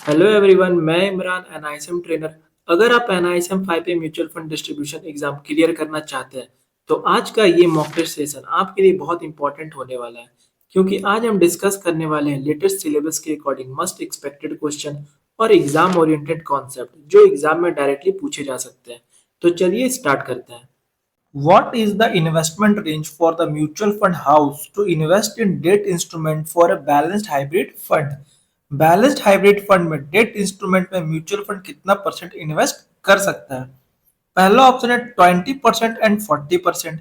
Hello everyone, मैं Imran NISM trainer. अगर आप एनआईएसएम 5 पे mutual fund distribution exam clear करना चाहते हैं तो आज का ये मॉक टेस्ट सेशन आपके लिए बहुत इंपॉर्टेंट होने वाला है, क्योंकि आज हम डिस्कस करने वाले हैं लेटेस्ट सिलेबस के अकॉर्डिंग मस्ट एक्सपेक्टेड क्वेश्चन और एग्जाम ओरिएंटेड कॉन्सेप्ट जो एग्जाम में डायरेक्टली पूछे जा सकते हैं। तो चलिए स्टार्ट करते हैं। What is the investment range for the mutual fund house to invest in debt instrument for a balanced hybrid fund? Balanced hybrid fund में डेट इंस्ट्रूमेंट में म्यूचुअल फंड कितना परसेंट इन्वेस्ट कर सकता है? पहला ऑप्शन है 20% एंड 40%।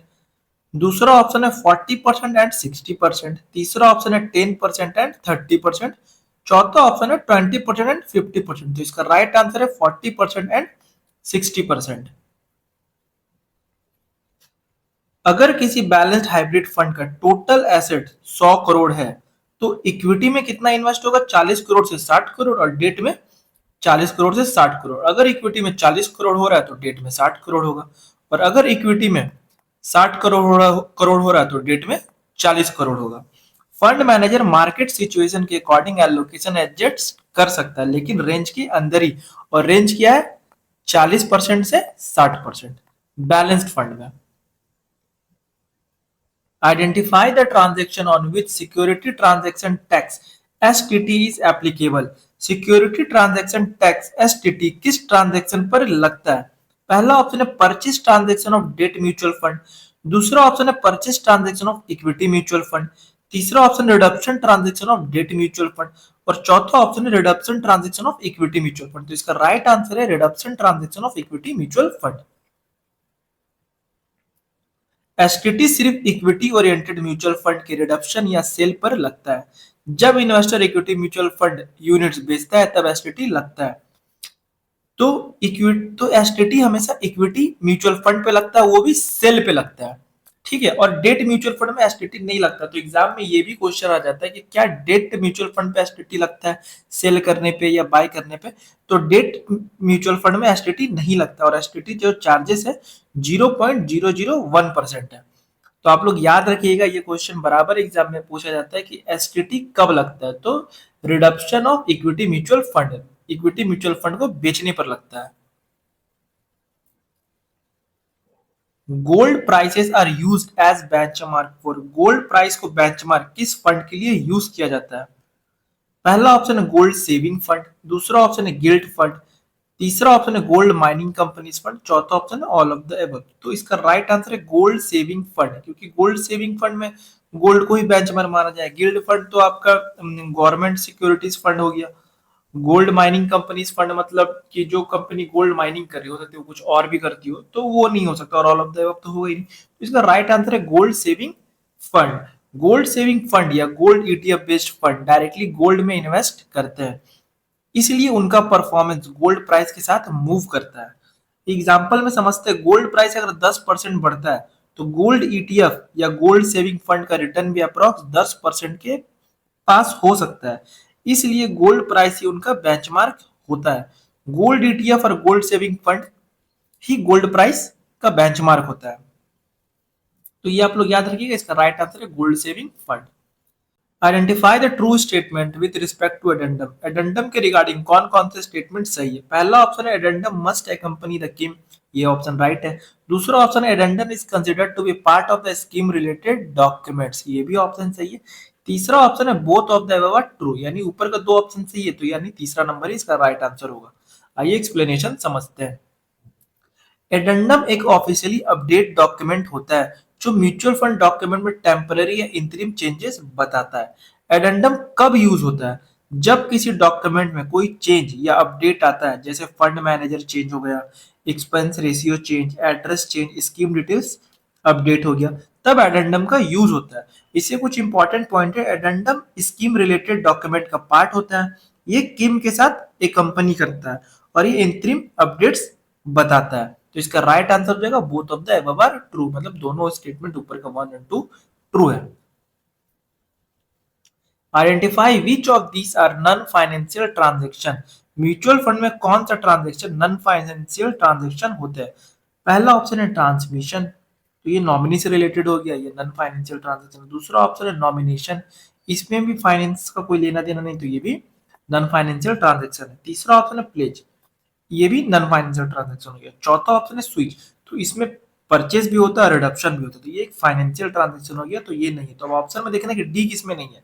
दूसरा option है 40% एंड 60%। तीसरा ऑप्शन है 10% एंड 30%। चौथा ऑप्शन है 20% एंड 50%। तो इसका राइट आंसर है 40% एंड 60%। अगर किसी बैलेंस्ड हाइब्रिड फंड का टोटल एसेट 100 करोड़ है तो इक्विटी में कितना इन्वेस्ट होगा? 40 करोड़ से 60 करोड़ और डेट में 40 करोड़ से 60 करोड़। अगर इक्विटी में 40 करोड़ हो रहा है तो डेट में 60 करोड़ होगा, और अगर इक्विटी में 60 करोड़ हो रहा है तो डेट में 40 करोड़ होगा। फंड मैनेजर मार्केट सिचुएशन के अकॉर्डिंग एलोकेशन एडजस्ट कर सकता है, लेकिन रेंज के अंदर ही। और रेंज क्या है? 40% से 60% बैलेंस्ड फंड में। Identify the transaction on which security transaction tax STT is applicable. Security transaction tax STT किस ट्रांजेक्शन पर लगता है? पहला ऑप्शन है purchase transaction of debt mutual fund. दूसरा ऑप्शन है purchase transaction of equity mutual fund. तीसरा option redemption transaction of debt mutual fund. और चौथा ऑप्शन है redemption transaction of equity mutual fund. तो इसका राइट आंसर है redemption transaction of equity mutual fund. STT सिर्फ इक्विटी ओरिएंटेड म्यूचुअल फंड के redemption या सेल पर लगता है। जब investor equity mutual fund units बेचता है तब एसटीटी लगता है। तो एसटीटी हमेशा इक्विटी म्यूचुअल फंड पे लगता है, वो भी सेल पे लगता है। ठीक है, और डेट म्यूचुअल फंड में एसटीटी नहीं लगता। तो एग्जाम में ये भी क्वेश्चन आ जाता है कि क्या डेट म्यूचुअल फंड पे एसटीटी लगता है सेल करने पे या बाय करने पे? तो डेट म्यूचुअल फंड में एसटीटी नहीं लगता, और एसटीटी जो चार्जेस है 0.001% है। तो आप लोग याद रखिएगा, ये क्वेश्चन बराबर एग्जाम में पूछा जाता है कि एसटीटी कब लगता है। तो redemption of equity mutual fund, equity mutual fund को बेचने पर लगता है। Gold prices are used as benchmark for. Gold price को बेंचमार्क किस फंड के लिए यूज किया जाता है? पहला ऑप्शन है गोल्ड सेविंग फंड। दूसरा ऑप्शन है गिल्ट फंड। तीसरा ऑप्शन है गोल्ड माइनिंग कंपनीज फंड। चौथा ऑप्शन है ऑल ऑफ द एबव। तो इसका राइट आंसर है गोल्ड सेविंग फंड, क्योंकि गोल्ड सेविंग फंड में गोल्ड को ही बेंचमार्क माना जाए। गिल्ड फंड तो आपका गवर्नमेंट सिक्योरिटीज फंड हो गया। गोल्ड माइनिंग कंपनीज फंड मतलब कि जो कंपनी गोल्ड माइनिंग कर रही हो सकती है, कुछ और भी करती हो, तो वो नहीं हो सकता। और ऑल ऑफ द अबव तो होगा ही नहीं। तो इसका राइट आंसर है gold saving fund. Gold saving fund या gold ETF based fund directly gold में इन्वेस्ट करते हैं, इसलिए उनका परफॉर्मेंस गोल्ड प्राइस के साथ मूव करता है। एग्जाम्पल में समझते हैं, गोल्ड प्राइस अगर 10% बढ़ता है तो गोल्ड ईटीएफ या गोल्ड सेविंग फंड का रिटर्न भी अप्रॉक्स 10% के पास हो सकता है। इसलिए गोल्ड प्राइस ही उनका बेंचमार्क होता है। गोल्ड ईटीएफ और गोल्ड सेविंग फंड ही गोल्ड प्राइस का बेंचमार्क होता है। तो ये आप लोग याद रखिएगा, इसका राइट आंसर है gold saving fund. Identify the true statement with respect to addendum. Addendum के रिगार्डिंग कौन कौन से स्टेटमेंट सही है? पहला ऑप्शन है addendum must accompany the KIM. ये ऑप्शन राइट है। दूसरा ऑप्शन है addendum is considered to be part of the scheme related documents. ये भी ऑप्शन सही है। तीसरा ऑप्शन है both of the above are true, यानी ऊपर का दो ऑप्शन सही है, तो यानी तीसरा नंबर ही इसका राइट आंसर होगा। आइए एक्सप्लेनेशन समझते हैं। एडेंडम एक ऑफिशियली अपडेट डॉक्यूमेंट होता है जो म्यूचुअल फंड डॉक्यूमेंट में टेम्पररी या इंटरिम चेंजेस बताता है। एडेंडम कब यूज होता है? जब किसी डॉक्यूमेंट में कोई चेंज या अपडेट आता है, जैसे फंड मैनेजर चेंज हो गया, expense ratio change, address change, scheme details update हो गया, तब एडेंडम का यूज होता है। इससे कुछ इंपॉर्टेंट पॉइंट है। एडेंडम स्कीम रिलेटेड डॉक्यूमेंट का पार्ट होता है। ये किम के साथ एक कंपनी करता है और ये इंटरिम अपडेट्स बताता है। तो इसका राइट आंसर हो जाएगा both of the above are true, मतलब दोनों स्टेटमेंट ऊपर का 1 और 2 ट्रू है। Identify which of these are non financial transaction. Mutual fund में कौन सा ट्रांजेक्शन नॉन फाइनेंशियल ट्रांजेक्शन होता है? पहला ऑप्शन है ट्रांसमिशन, तो ये नॉमिनी से रिलेटेड हो गया, ये नॉन फाइनेंशियल ट्रांजेक्शन। दूसरा ऑप्शन है नॉमिनेशन, इसमें भी फाइनेंस का कोई लेना देना नहीं, तो ये भी नॉन फाइनेंशियल ट्रांजेक्शन है। तीसरा ऑप्शन है प्लेज, ये भी नॉन फाइनेंशियल ट्रांजेक्शन हो गया। चौथा ऑप्शन है स्विच, तो इसमें परचेज भी होता है, रिडक्शन भी होता है, तो ये एक फाइनेंशियल ट्रांजेक्शन हो गया, तो ये नहीं है। तो अब ऑप्शन में देखना कि डी किसमें नहीं है,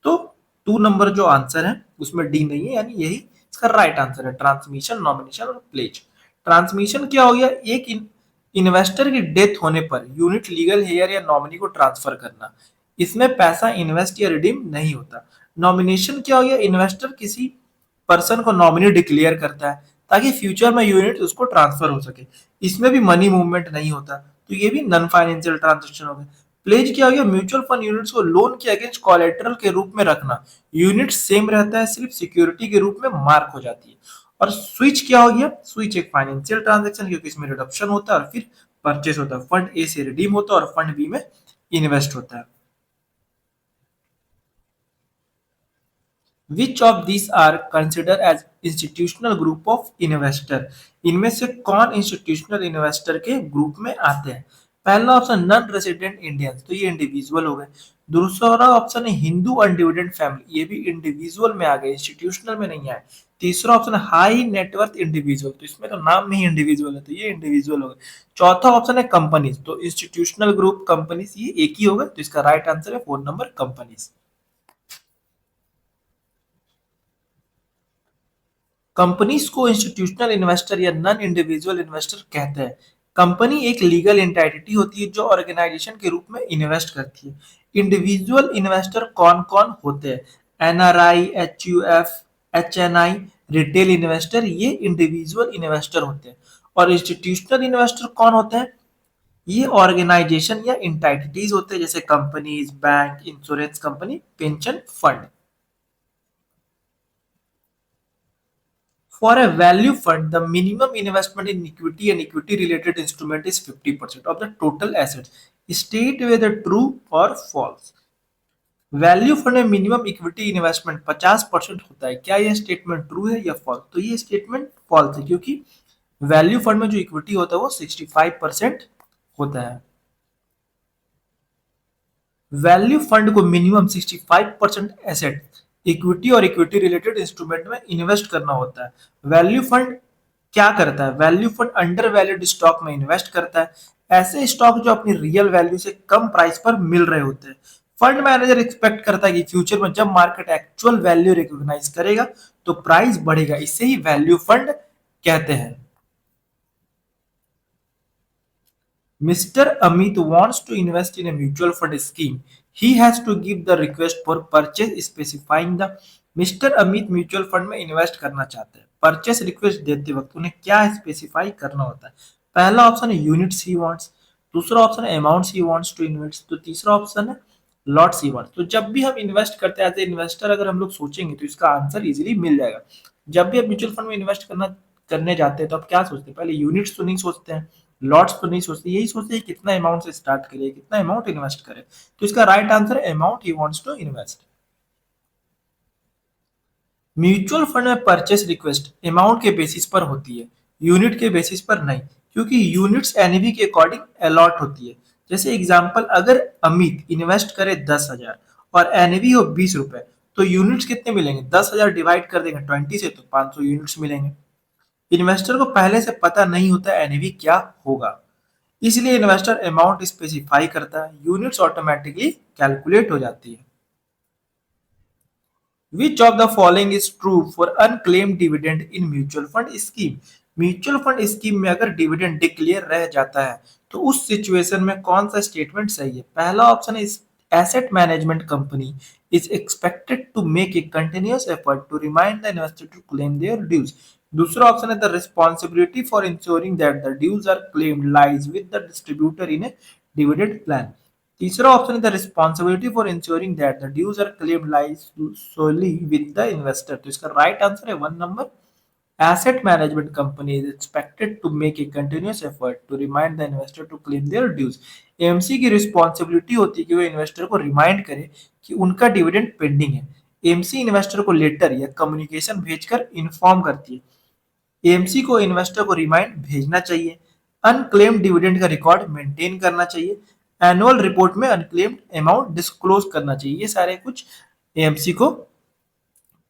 तो 2 नंबर जो आंसर है उसमें डी नहीं है, यानी यही इसका राइट आंसर है, ट्रांसमिशन, नॉमिनेशन और प्लेज। ट्रांसमिशन क्या हो गया, एक इन्वेस्टर की डेथ होने पर यूनिट, लीगल हेयर या नॉमिनी को ट्रांसफर करना, इसमें पैसा इन्वेस्ट या रिडीम नहीं होता। नॉमिनेशन क्या हो गया, इन्वेस्टर किसी पर्सन को नॉमिनी डिक्लेयर करता है ताकि फ्यूचर में यूनिट उसको ट्रांसफर हो सके, इसमें भी मनी मूवमेंट नहीं होता, तो ये भी नॉन फाइनेंशियल ट्रांजेक्शन हो गया। प्लेज क्या हो गया, म्यूचुअल फंड यूनिट्स को लोन के अगेंस्ट कोलेटरल के रूप में रखना, यूनिट सेम रहता है, सिर्फ सिक्योरिटी के रूप में मार्क हो जाती है। और स्विच क्या हो गया, स्विच एक फाइनेंशियल ट्रांजेक्शन, क्योंकि इसमें रिडक्शन होता है और फिर परचेस होता है, फंड ए से रिडीम होता है और फंड बी में इन्वेस्ट होता है। Which of this are consider as institutional group of investor, इनमें से कौन इंस्टीट्यूशनल इन्वेस्टर के ग्रुप में आते हैं। पहला ऑप्शन नॉन रेसिडेंट इंडियंस, तो ये इंडिविजुअल हो गए। दूसरा ऑप्शन है हिंदू अनडिविडेंड फैमिली, ये भी इंडिविजुअल में आ गए, इंस्टीट्यूशनल में नहीं आए। तीसरा ऑप्शन है हाई नेटवर्थ इंडिविजुअल, तो इसमें तो नाम में ही इंडिविजुअल है, तो ये इंडिविजुअल हो गए। चौथा ऑप्शन है कंपनीज, तो इंस्टीट्यूशनल ग्रुप कंपनीज ये एक ही होगा, तो इसका राइट आंसर है 4 नंबर कंपनीज। कंपनीज को इंस्टीट्यूशनल इन्वेस्टर या नॉन इंडिविजुअल इन्वेस्टर कहते हैं। कंपनी एक लीगल एंटिटी होती है जो ऑर्गेनाइजेशन के रूप में इन्वेस्ट करती है। इंडिविजुअल इन्वेस्टर कौन कौन होते हैं, NRI, HUF, HNI, retail investor, ये इंडिविजुअल इन्वेस्टर होते हैं। और इंस्टीट्यूशनल इन्वेस्टर कौन होते हैं, ये ऑर्गेनाइजेशन या एंटिटीज होते हैं, जैसे companies, bank, insurance company, pension fund. For a value fund, the minimum investment in equity and equity-related instrument is 50% of the total assets. State whether true or false. Value fund में minimum equity investment 50% होता है, क्या यह statement true है या false, तो ये statement false है, क्योंकि वैल्यू फंड में जो इक्विटी होता है वो 65% होता है। वैल्यू फंड को मिनिमम 65% एसेट, इक्विटी और इक्विटी रिलेटेड इंस्ट्रूमेंट में इन्वेस्ट करना होता है। वैल्यू फंड क्या करता है, value fund under valued stock में इन्वेस्ट करता है, ऐसे स्टॉक जो अपनी रियल वैल्यू से कम प्राइस पर मिल रहे होते हैं। फंड मैनेजर एक्सपेक्ट करता है कि फ्यूचर में जब मार्केट एक्चुअल वैल्यू रिकॉग्नाइज करेगा तो प्राइस बढ़ेगा, इससे ही वैल्यू फंड कहते हैं। Mr. Amit wants to invest in a mutual fund scheme. He has to give the request for purchase specifying the mister Amit mutual fund में invest करना चाहते हैं। परचेस रिक्वेस्ट देते वक्त उन्हें क्या स्पेसिफाई करना होता है। पहला ऑप्शन है यूनिट्स ही वांट्स, दूसरा ऑप्शन है amounts he wants to invest, तो तीसरा ऑप्शन है लॉट्स ही वांट्स। तो जब भी हम इन्वेस्ट करते हैं एज ए इन्वेस्टर, अगर हम लोग सोचेंगे तो इसका आंसर इजीली मिल जाएगा। जब भी आप म्यूचुअल फंड में इन्वेस्ट करने जाते हैं तो आप क्या सोचते हैं, पहले यूनिट्स तो नहीं सोचते हैं, लॉट्स तो नहीं सोचते, यही सोचते हैं कितना अमाउंट से स्टार्ट करें, कितना अमाउंट इन्वेस्ट करें, तो इसका राइट आंसर है amount he wants to invest. Mutual fund में परचेस रिक्वेस्ट अमाउंट के बेसिस पर होती है, यूनिट के बेसिस पर नहीं, क्योंकि यूनिट्स एनएवी के अकॉर्डिंग अलॉट होती है। जैसे एग्जांपल, अगर अमित इन्वेस्ट करे 10,000 और एनएवी हो 20 रुपए, तो यूनिट्स कितने मिलेंगे, 10,000 डिवाइड कर देंगे 20 से तो 500 यूनिट्स मिलेंगे। इन्वेस्टर को पहले से पता नहीं होता एनएवी क्या होगा, इसलिए इन्वेस्टर अमाउंट स्पेसिफाई करता है, यूनिट्स ऑटोमेटिकली कैलकुलेट हो जाती है। Which of the following is true for unclaimed dividend in mutual fund scheme? Mutual fund scheme में अगर डिविडेंड डिक्लेयर रह जाता है तो उस सिचुएशन में कौन सा स्टेटमेंट सही है। पहला ऑप्शन है asset management company is expected to make a continuous effort to remind the investor to claim their dues. दूसरा ऑप्शन है the responsibility for ensuring that the dues are claimed lies with the distributor in a dividend plan. तीसरा option है the responsibility for ensuring that the dues are claimed lies solely with the investor, तो इसका right answer है 1 number asset management company is expected to make a continuous effort to remind the investor to claim their dues. AMC की responsibility होती है कि वो investor को remind करे कि उनका डिविडेंड पेंडिंग है। एएमसी इन्वेस्टर को लेटर या कम्युनिकेशन भेजकर इन्फॉर्म करती है। एएमसी को इन्वेस्टर को रिमाइंड भेजना चाहिए, अनक्लेम्ड डिविडेंड का रिकॉर्ड मेंटेन करना चाहिए, एनुअल रिपोर्ट में अनक्लेम्ड अमाउंट डिस्क्लोज करना चाहिए, ये सारे कुछ एएमसी को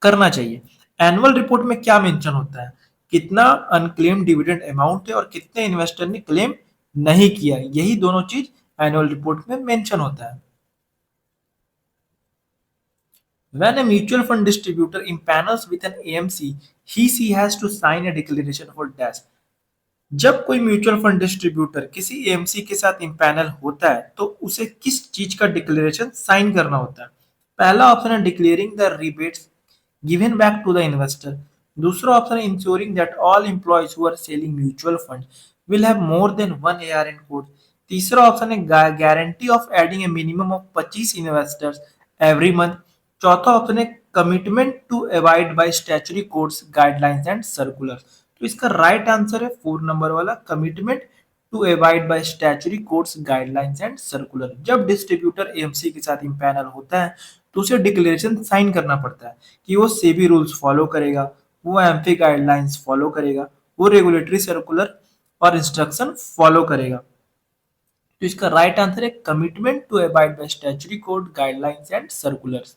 करना चाहिए। एनुअल रिपोर्ट में क्या मेंशन होता है, कितना अनक्लेम डिविडेंड अमाउंट है और कितने इन्वेस्टर ने क्लेम नहीं किया, यही दोनों चीज एनुअल रिपोर्ट में मेंशन होता है। When a mutual fund distributor impanels with an AMC, he has to sign a declaration for dash। जब कोई म्यूचुअल फंड डिस्ट्रीब्यूटर किसी एएमसी के साथ इम्पैनल होता है तो उसे किस चीज का डिक्लेरेशन साइन करना होता है। पहला ऑप्शन है declaring the rebates given back to the investor. दूसरा ऑप्शन है ensuring that all employees who are selling mutual fund will have more than one A R N code. तीसरा ऑप्शन है guarantee of adding a minimum of 25 investors every month. चौथा option है commitment to avoid by statutory codes guidelines and circular. तो इसका right answer है 4 number वाला, commitment to avoid by statutory codes guidelines and circular. जब distributor AMC के साथ empanel होता है तो उसे डिक्लेरेशन साइन करना पड़ता है कि वो सेबी रूल्स फॉलो करेगा, वो एमपी गाइडलाइंस फॉलो करेगा, वो रेगुलेटरी सर्कुलर और इंस्ट्रक्शन फॉलो करेगा। तो इसका राइट आंसर है commitment to avoid by statutory code guidelines and circulars.